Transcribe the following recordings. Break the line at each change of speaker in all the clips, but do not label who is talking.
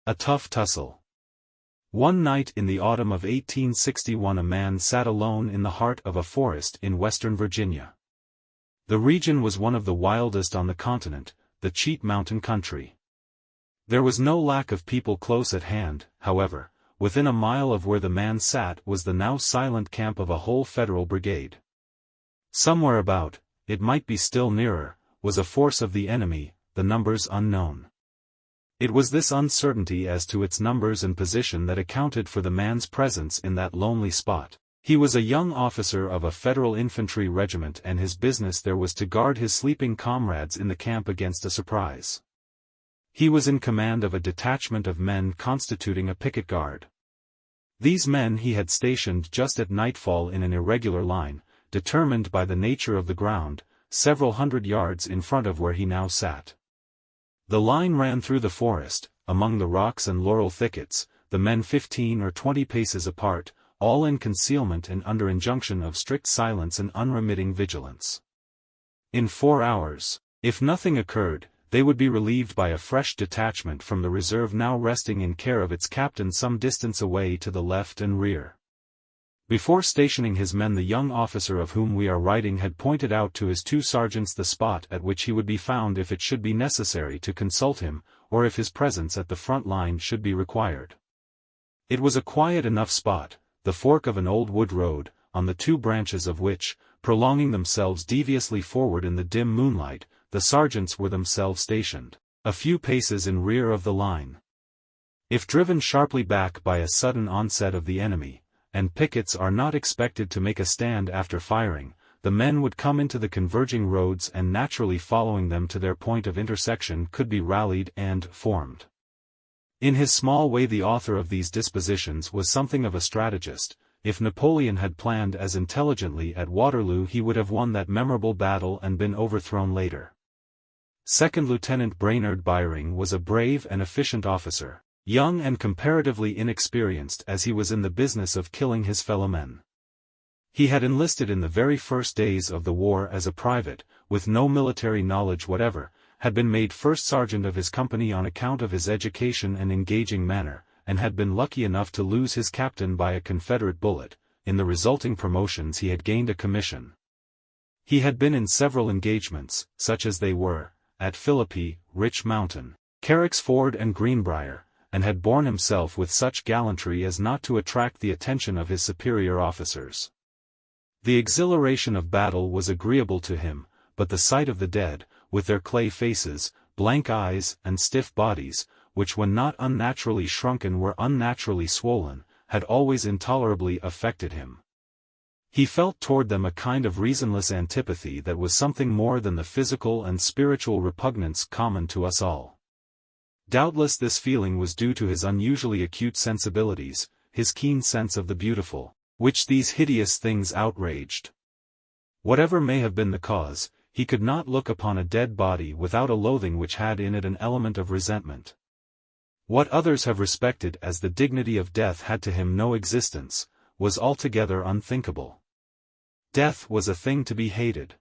A tough tussle. One night in the autumn of 1861 a man sat alone in the heart of a forest in western Virginia. The region was one of the wildest on the continent, the Cheat Mountain country. There was no lack of people close at hand, however. Within a mile of where the man sat was the now silent camp of a whole Federal brigade. Somewhere about, it might be still nearer, was a force of the enemy, the numbers unknown. It was this uncertainty as to its numbers and position that accounted for the man's presence in that lonely spot. He was a young officer of a Federal infantry regiment and his business there was to guard his sleeping comrades in the camp against a surprise. He was in command of a detachment of men constituting a picket guard. These men he had stationed just at nightfall in an irregular line, determined by the nature of the ground, several hundred yards in front of where he now sat. The line ran through the forest, among the rocks and laurel thickets, the men 15 or 20 paces apart, all in concealment and under injunction of strict silence and unremitting vigilance. In 4 hours, if nothing occurred, they would be relieved by a fresh detachment from the reserve now resting in care of its captain some distance away to the left and rear. Before stationing his men the young officer of whom we are writing had pointed out to his 2 sergeants the spot at which he would be found if it should be necessary to consult him, or if his presence at the front line should be required. It was a quiet enough spot, the fork of an old wood road, on the 2 branches of which, prolonging themselves deviously forward in the dim moonlight, the sergeants were themselves stationed, a few paces in rear of the line. If driven sharply back by a sudden onset of the enemy, and pickets are not expected to make a stand after firing, the men would come into the converging roads and naturally following them to their point of intersection could be rallied and formed. In his small way the author of these dispositions was something of a strategist. If Napoleon had planned as intelligently at Waterloo he would have won that memorable battle and been overthrown later. Second Lieutenant Brainerd Byring was a brave and efficient officer, young and comparatively inexperienced as he was in the business of killing his fellow men. He had enlisted in the very first days of the war as a private, with no military knowledge whatever, had been made first sergeant of his company on account of his education and engaging manner, and had been lucky enough to lose his captain by a Confederate bullet. In the resulting promotions he had gained a commission. He had been in several engagements, such as they were, at Philippi, Rich Mountain, Carrick's Ford and Greenbrier, and had borne himself with such gallantry as not to attract the attention of his superior officers. The exhilaration of battle was agreeable to him, but the sight of the dead, with their clay faces, blank eyes and stiff bodies, which when not unnaturally shrunken were unnaturally swollen, had always intolerably affected him. He felt toward them a kind of reasonless antipathy that was something more than the physical and spiritual repugnance common to us all. Doubtless this feeling was due to his unusually acute sensibilities, his keen sense of the beautiful, which these hideous things outraged. Whatever may have been the cause, he could not look upon a dead body without a loathing which had in it an element of resentment. What others have respected as the dignity of death had to him no existence, was altogether unthinkable. Death was a thing to be hated.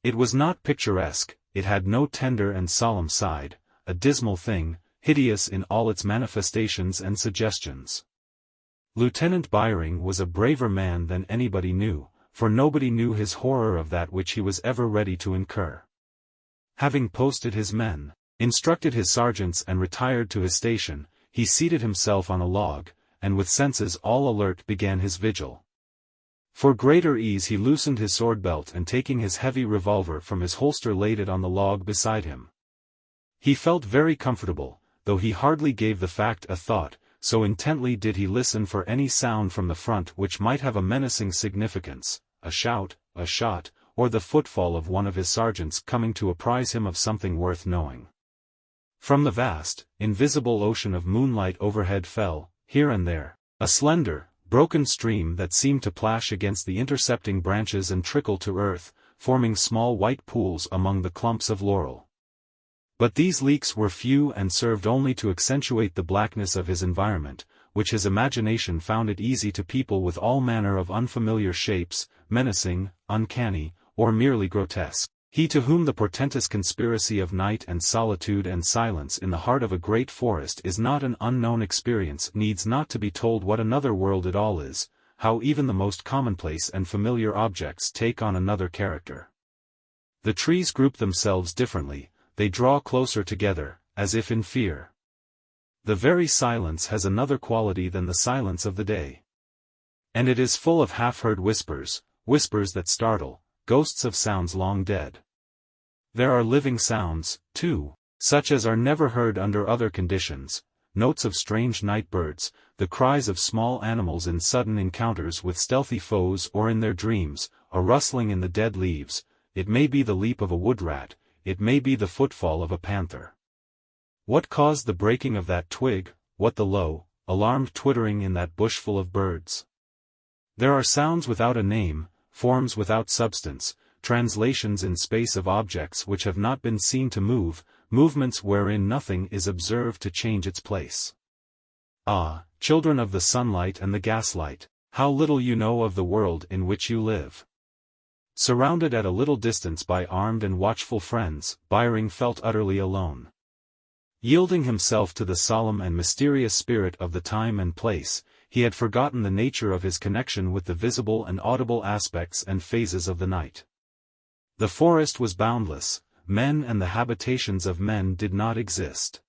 It was not picturesque, it had no tender and solemn side, a dismal thing, hideous in all its manifestations and suggestions. Lieutenant Byring was a braver man than anybody knew, for nobody knew his horror of that which he was ever ready to incur. Having posted his men, instructed his sergeants and retired to his station, he seated himself on a log, and with senses all alert began his vigil. For greater ease he loosened his sword belt and taking his heavy revolver from his holster laid it on the log beside him. He felt very comfortable, though he hardly gave the fact a thought, so intently did he listen for any sound from the front which might have a menacing significance, a shout, a shot, or the footfall of one of his sergeants coming to apprise him of something worth knowing. From the vast, invisible ocean of moonlight overhead fell, here and there, a slender, broken stream that seemed to plash against the intercepting branches and trickle to earth, forming small white pools among the clumps of laurel. But these leaks were few and served only to accentuate the blackness of his environment, which his imagination found it easy to people with all manner of unfamiliar shapes, menacing, uncanny, or merely grotesque. He to whom the portentous conspiracy of night and solitude and silence in the heart of a great forest is not an unknown experience needs not to be told what another world it all is, how even the most commonplace and familiar objects take on another character. The trees group themselves differently, they draw closer together, as if in fear. The very silence has another quality than the silence of the day. And it is full of half-heard whispers, whispers that startle, ghosts of sounds long dead. There are living sounds, too, such as are never heard under other conditions, notes of strange night birds, the cries of small animals in sudden encounters with stealthy foes or in their dreams, a rustling in the dead leaves, it may be the leap of a wood rat, it may be the footfall of a panther. What caused the breaking of that twig, what the low, alarmed twittering in that bushful of birds? There are sounds without a name, forms without substance, translations in space of objects which have not been seen to move, movements wherein nothing is observed to change its place. Ah, children of the sunlight and the gaslight, how little you know of the world in which you live. Surrounded at a little distance by armed and watchful friends, Byring felt utterly alone. Yielding himself to the solemn and mysterious spirit of the time and place, he had forgotten the nature of his connection with the visible and audible aspects and phases of the night. The forest was boundless, men and the habitations of men did not exist.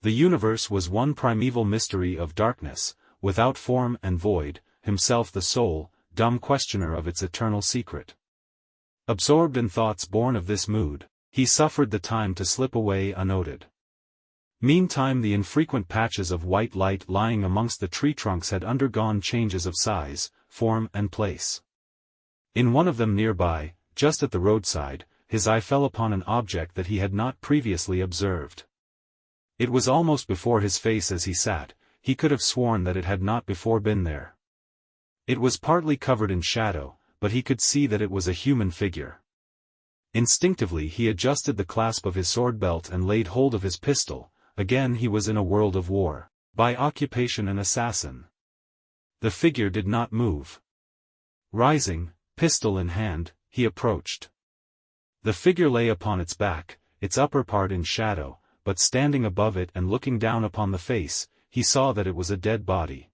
The universe was one primeval mystery of darkness, without form and void, himself the sole, dumb questioner of its eternal secret. Absorbed in thoughts born of this mood, he suffered the time to slip away unnoted. Meantime the infrequent patches of white light lying amongst the tree trunks had undergone changes of size, form and place. In one of them nearby, just at the roadside, his eye fell upon an object that he had not previously observed. It was almost before his face as he sat, he could have sworn that it had not before been there. It was partly covered in shadow, but he could see that it was a human figure. Instinctively he adjusted the clasp of his sword belt and laid hold of his pistol. Again he was in a world of war, by occupation an assassin. The figure did not move. Rising, pistol in hand, he approached. The figure lay upon its back, its upper part in shadow, but standing above it and looking down upon the face, he saw that it was a dead body.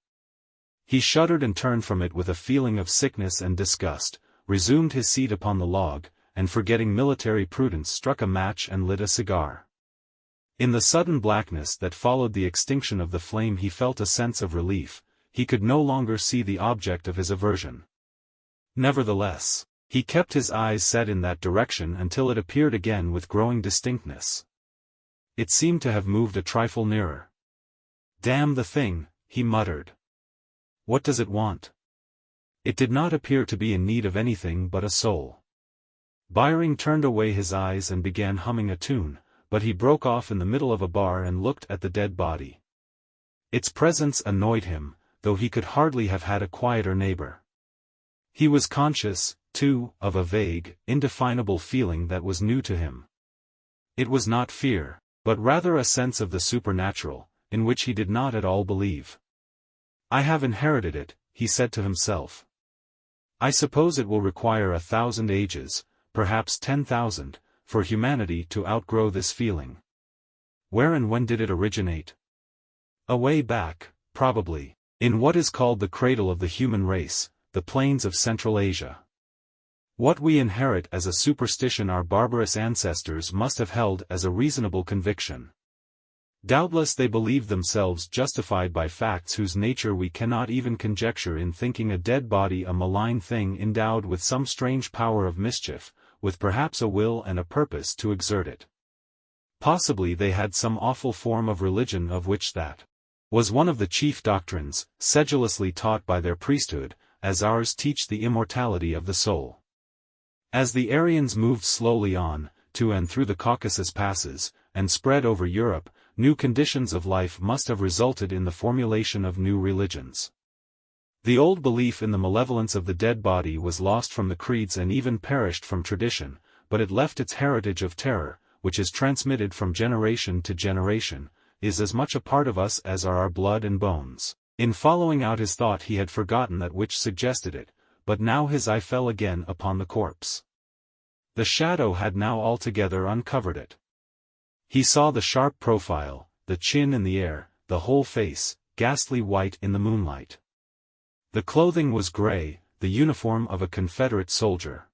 He shuddered and turned from it with a feeling of sickness and disgust, resumed his seat upon the log, and forgetting military prudence struck a match and lit a cigar. In the sudden blackness that followed the extinction of the flame he felt a sense of relief, he could no longer see the object of his aversion. Nevertheless, he kept his eyes set in that direction until it appeared again with growing distinctness. It seemed to have moved a trifle nearer. "Damn the thing," he muttered. "What does it want?" It did not appear to be in need of anything but a soul. Byring turned away his eyes and began humming a tune, but he broke off in the middle of a bar and looked at the dead body. Its presence annoyed him, though he could hardly have had a quieter neighbor. He was conscious, too, of a vague, indefinable feeling that was new to him. It was not fear, but rather a sense of the supernatural, in which he did not at all believe. "I have inherited it," he said to himself. "I suppose it will require 1,000 ages, perhaps 10,000, for humanity to outgrow this feeling. Where and when did it originate? Away back, probably, in what is called the cradle of the human race, the plains of Central Asia. What we inherit as a superstition our barbarous ancestors must have held as a reasonable conviction. Doubtless they believed themselves justified by facts whose nature we cannot even conjecture in thinking a dead body a malign thing endowed with some strange power of mischief, with perhaps a will and a purpose to exert it. Possibly they had some awful form of religion of which that was one of the chief doctrines, sedulously taught by their priesthood, as ours teach the immortality of the soul. As the Aryans moved slowly on, to and through the Caucasus passes, and spread over Europe, new conditions of life must have resulted in the formulation of new religions. The old belief in the malevolence of the dead body was lost from the creeds and even perished from tradition, but it left its heritage of terror, which is transmitted from generation to generation, is as much a part of us as are our blood and bones. In following out his thought he had forgotten that which suggested it, but now his eye fell again upon the corpse. The shadow had now altogether uncovered it. He saw the sharp profile, the chin in the air, the whole face, ghastly white in the moonlight. The clothing was grey, the uniform of a Confederate soldier.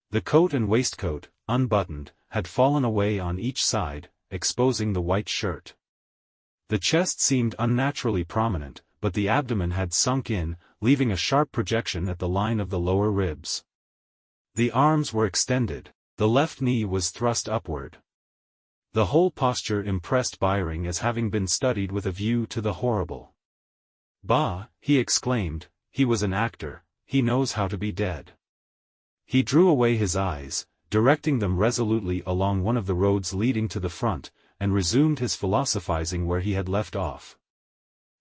The coat and waistcoat, unbuttoned, had fallen away on each side, exposing the white shirt. The chest seemed unnaturally prominent, but the abdomen had sunk in, leaving a sharp projection at the line of the lower ribs. The arms were extended, the left knee was thrust upward. The whole posture impressed Byring as having been studied with a view to the horrible. "Bah," he exclaimed, "he was an actor, he knows how to be dead." He drew away his eyes, directing them resolutely along one of the roads leading to the front, and resumed his philosophizing where he had left off.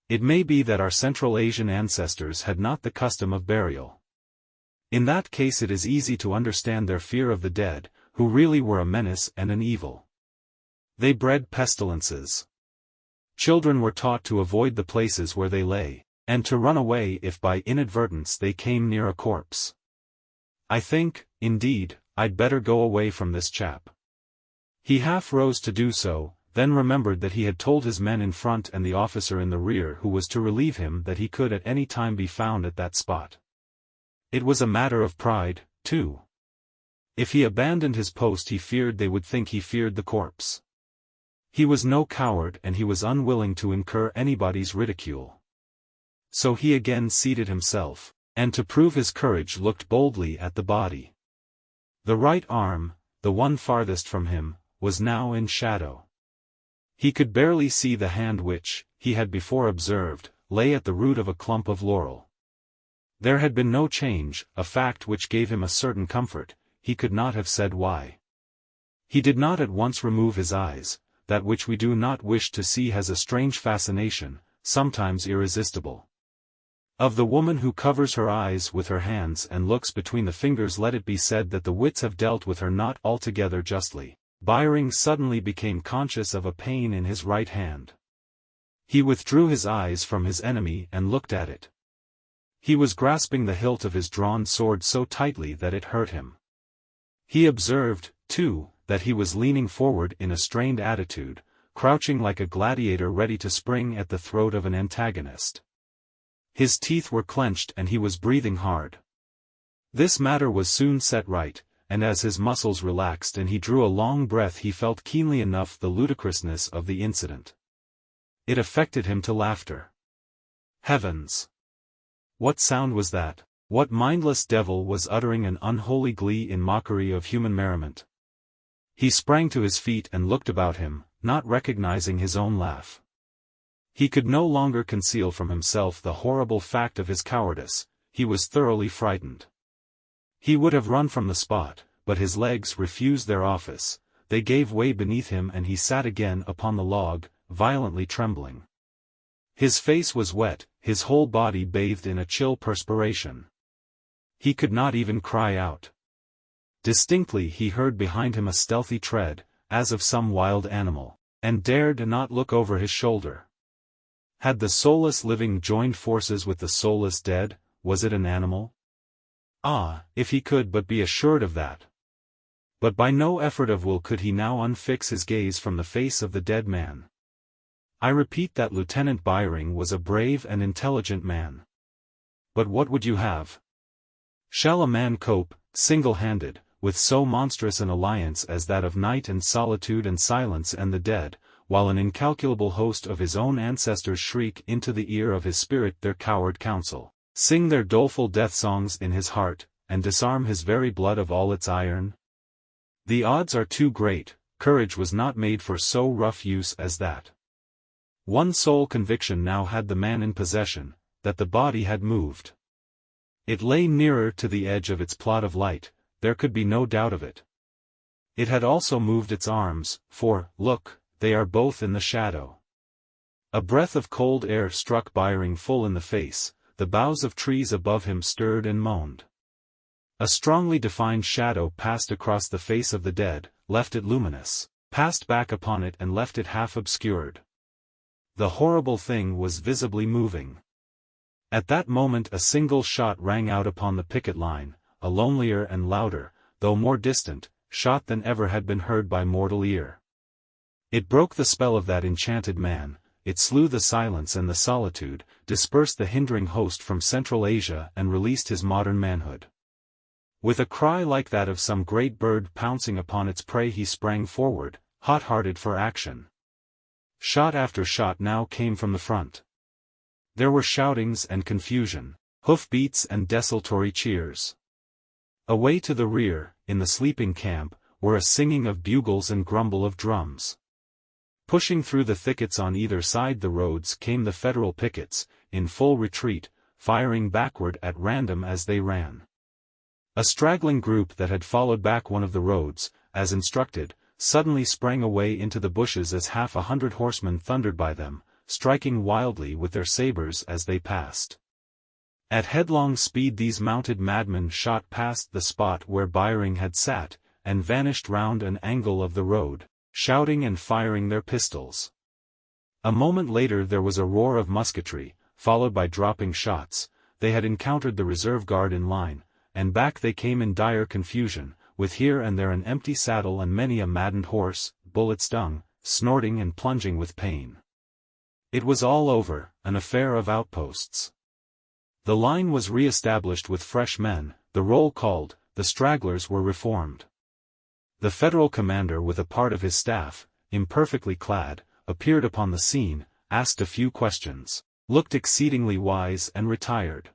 It may be that our Central Asian ancestors had not the custom of burial. In that case it is easy to understand their fear of the dead, who really were a menace and an evil. They bred pestilences. Children were taught to avoid the places where they lay, and to run away if by inadvertence they came near a corpse. "I think, indeed, I'd better go away from this chap." He half rose to do so, then remembered that he had told his men in front and the officer in the rear who was to relieve him that he could at any time be found at that spot. It was a matter of pride, too. If he abandoned his post he feared they would think he feared the corpse. He was no coward and he was unwilling to incur anybody's ridicule. So he again seated himself, and to prove his courage looked boldly at the body. The right arm, the one farthest from him, was now in shadow. He could barely see the hand which, he had before observed, lay at the root of a clump of laurel. There had been no change, a fact which gave him a certain comfort, he could not have said why. He did not at once remove his eyes. That which we do not wish to see has a strange fascination, sometimes irresistible. Of the woman who covers her eyes with her hands and looks between the fingers, let it be said that the wits have dealt with her not altogether justly. Byring suddenly became conscious of a pain in his right hand. He withdrew his eyes from his enemy and looked at it. He was grasping the hilt of his drawn sword so tightly that it hurt him. He observed, too, that he was leaning forward in a strained attitude, crouching like a gladiator ready to spring at the throat of an antagonist. His teeth were clenched and he was breathing hard. This matter was soon set right, and as his muscles relaxed and he drew a long breath he felt keenly enough the ludicrousness of the incident. It affected him to laughter. Heavens! What sound was that? What mindless devil was uttering an unholy glee in mockery of human merriment? He sprang to his feet and looked about him, not recognizing his own laugh. He could no longer conceal from himself the horrible fact of his cowardice, he was thoroughly frightened. He would have run from the spot, but his legs refused their office, they gave way beneath him and he sat again upon the log, violently trembling. His face was wet, his whole body bathed in a chill perspiration. He could not even cry out. Distinctly he heard behind him a stealthy tread, as of some wild animal, and dared not look over his shoulder. Had the soulless living joined forces with the soulless dead? Was it an animal? Ah, if he could but be assured of that! But by no effort of will could he now unfix his gaze from the face of the dead man. I repeat that Lieutenant Byring was a brave and intelligent man. But what would you have? Shall a man cope, single-handed, with so monstrous an alliance as that of night and solitude and silence and the dead, while an incalculable host of his own ancestors shriek into the ear of his spirit their coward counsel, sing their doleful death songs in his heart, and disarm his very blood of all its iron? The odds are too great, courage was not made for so rough use as that. One sole conviction now had the man in possession, that the body had moved. It lay nearer to the edge of its plot of light, there could be no doubt of it. It had also moved its arms, for, look, they are both in the shadow. A breath of cold air struck Byring full in the face, the boughs of trees above him stirred and moaned. A strongly defined shadow passed across the face of the dead, left it luminous, passed back upon it and left it half obscured. The horrible thing was visibly moving. At that moment a single shot rang out upon the picket line, a lonelier and louder, though more distant, shot than ever had been heard by mortal ear. It broke the spell of that enchanted man, it slew the silence and the solitude, dispersed the hindering host from Central Asia and released his modern manhood. With a cry like that of some great bird pouncing upon its prey, he sprang forward, hot-hearted for action. Shot after shot now came from the front. There were shoutings and confusion, hoof-beats and desultory cheers. Away to the rear, in the sleeping camp, were a singing of bugles and grumble of drums. Pushing through the thickets on either side the roads came the Federal pickets, in full retreat, firing backward at random as they ran. A straggling group that had followed back one of the roads, as instructed, suddenly sprang away into the bushes as 100 horsemen thundered by them, striking wildly with their sabers as they passed. At headlong speed these mounted madmen shot past the spot where Byring had sat, and vanished round an angle of the road, shouting and firing their pistols. A moment later there was a roar of musketry, followed by dropping shots. They had encountered the reserve guard in line, and back they came in dire confusion, with here and there an empty saddle and many a maddened horse, bullet-stung, snorting and plunging with pain. It was all over, an affair of outposts. The line was re-established with fresh men, the roll called, the stragglers were reformed. The Federal commander with a part of his staff, imperfectly clad, appeared upon the scene, asked a few questions, looked exceedingly wise and retired.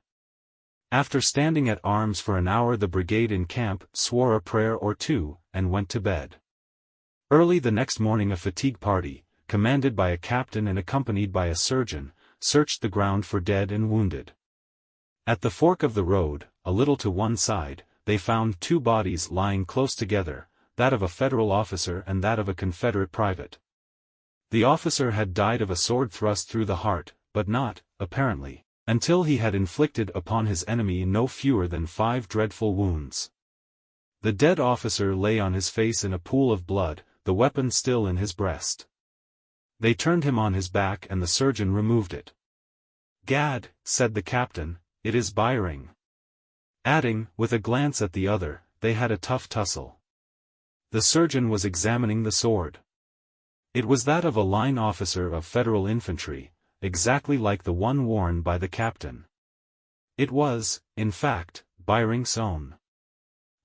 After standing at arms for an hour the brigade in camp swore a prayer or two, and went to bed. Early the next morning a fatigue party, commanded by a captain and accompanied by a surgeon, searched the ground for dead and wounded. At the fork of the road, a little to one side, they found two bodies lying close together, that of a Federal officer and that of a Confederate private. The officer had died of a sword thrust through the heart, but not, apparently, until he had inflicted upon his enemy no fewer than 5 dreadful wounds. The dead officer lay on his face in a pool of blood, the weapon still in his breast. They turned him on his back and the surgeon removed it. "Gad," said the captain, "it is Byring." Adding, with a glance at the other, they had a tough tussle. The surgeon was examining the sword. It was that of a line officer of Federal infantry, exactly like the one worn by the captain. It was, in fact, Byring's own.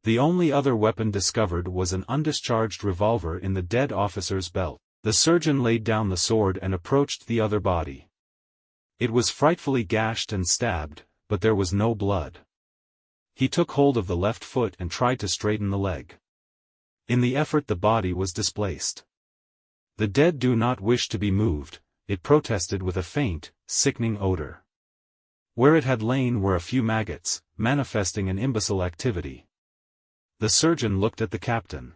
The only other weapon discovered was an undischarged revolver in the dead officer's belt. The surgeon laid down the sword and approached the other body. It was frightfully gashed and stabbed, but there was no blood. He took hold of the left foot and tried to straighten the leg. In the effort the body was displaced. The dead do not wish to be moved, it protested with a faint, sickening odor. Where it had lain were a few maggots, manifesting an imbecile activity. The surgeon looked at the captain.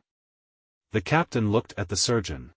The captain looked at the surgeon.